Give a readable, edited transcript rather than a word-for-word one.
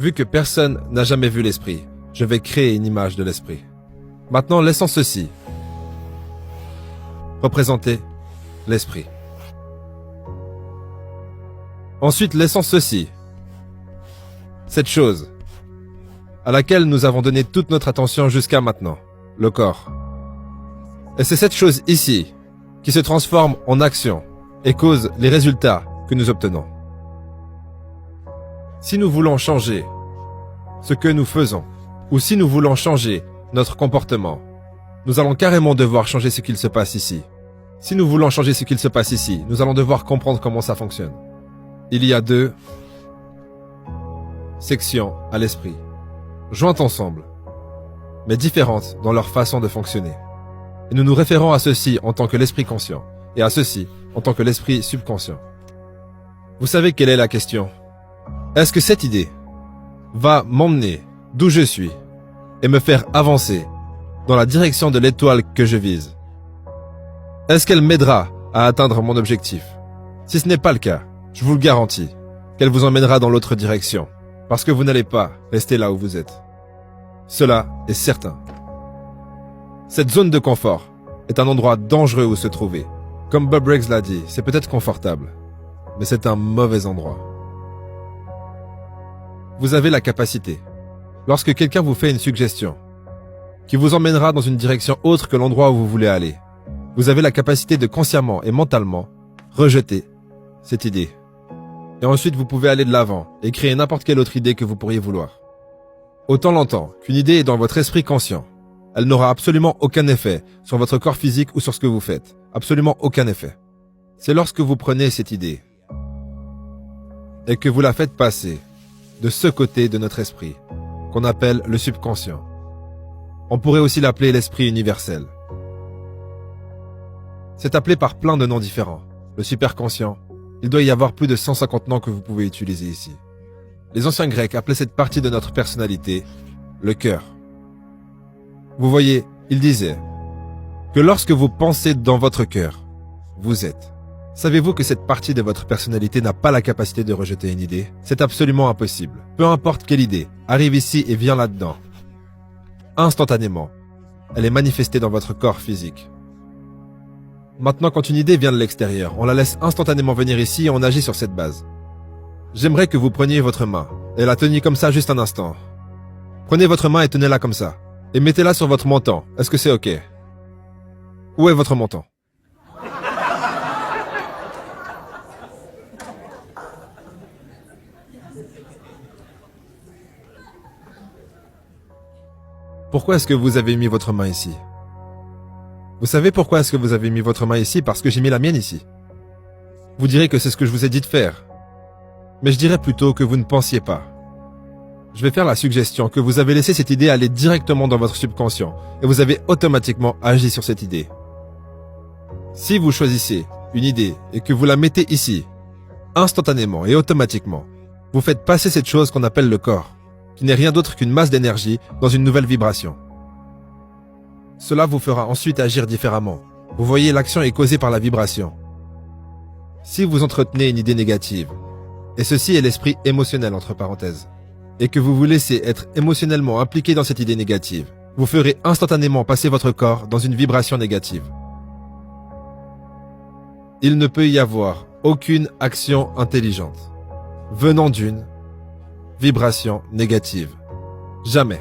Vu que personne n'a jamais vu l'esprit, je vais créer une image de l'esprit. Maintenant, laissons ceci représenter l'esprit. Ensuite, laissons ceci, cette chose à laquelle nous avons donné toute notre attention jusqu'à maintenant, le corps. Et c'est cette chose ici qui se transforme en action et cause les résultats que nous obtenons. Si nous voulons changer ce que nous faisons, ou si nous voulons changer notre comportement, nous allons carrément devoir changer ce qu'il se passe ici. Si nous voulons changer ce qu'il se passe ici, nous allons devoir comprendre comment ça fonctionne. Il y a deux sections à l'esprit, jointes ensemble, mais différentes dans leur façon de fonctionner. Et nous nous référons à ceci en tant que l'esprit conscient, et à ceci en tant que l'esprit subconscient. Vous savez quelle est la question? Est-ce que cette idée va m'emmener d'où je suis et me faire avancer dans la direction de l'étoile que je vise? Est-ce qu'elle m'aidera à atteindre mon objectif? Si ce n'est pas le cas, je vous le garantis, qu'elle vous emmènera dans l'autre direction, parce que vous n'allez pas rester là où vous êtes. Cela est certain. Cette zone de confort est un endroit dangereux où se trouver. Comme Bob Briggs l'a dit, c'est peut-être confortable, mais c'est un mauvais endroit. Vous avez la capacité, lorsque quelqu'un vous fait une suggestion, qui vous emmènera dans une direction autre que l'endroit où vous voulez aller, vous avez la capacité de consciemment et mentalement rejeter cette idée. Et ensuite, vous pouvez aller de l'avant et créer n'importe quelle autre idée que vous pourriez vouloir. Autant longtemps qu'une idée est dans votre esprit conscient, elle n'aura absolument aucun effet sur votre corps physique ou sur ce que vous faites. Absolument aucun effet. C'est lorsque vous prenez cette idée et que vous la faites passer de ce côté de notre esprit, qu'on appelle le subconscient. On pourrait aussi l'appeler l'esprit universel. C'est appelé par plein de noms différents. Le superconscient, il doit y avoir plus de 150 noms que vous pouvez utiliser ici. Les anciens Grecs appelaient cette partie de notre personnalité le cœur. Vous voyez, ils disaient que lorsque vous pensez dans votre cœur, vous êtes. Savez-vous que cette partie de votre personnalité n'a pas la capacité de rejeter une idée? C'est absolument impossible. Peu importe quelle idée, arrive ici et vient là-dedans. Instantanément, elle est manifestée dans votre corps physique. Maintenant, quand une idée vient de l'extérieur, on la laisse instantanément venir ici et on agit sur cette base. J'aimerais que vous preniez votre main et la teniez comme ça juste un instant. Prenez votre main et tenez-la comme ça. Et mettez-la sur votre menton. Est-ce que c'est OK? Où est votre menton? Pourquoi est-ce que vous avez mis votre main ici? Vous savez pourquoi est-ce que vous avez mis votre main ici? Parce que j'ai mis la mienne ici. Vous direz que c'est ce que je vous ai dit de faire. Mais je dirais plutôt que vous ne pensiez pas. Je vais faire la suggestion que vous avez laissé cette idée aller directement dans votre subconscient et vous avez automatiquement agi sur cette idée. Si vous choisissez une idée et que vous la mettez ici, instantanément et automatiquement, vous faites passer cette chose qu'on appelle le corps, qui n'est rien d'autre qu'une masse d'énergie dans une nouvelle vibration. Cela vous fera ensuite agir différemment. Vous voyez, l'action est causée par la vibration. Si vous entretenez une idée négative, et ceci est l'esprit émotionnel entre parenthèses, et que vous vous laissez être émotionnellement impliqué dans cette idée négative, vous ferez instantanément passer votre corps dans une vibration négative. Il ne peut y avoir aucune action intelligente venant d'une vibration négative. Jamais.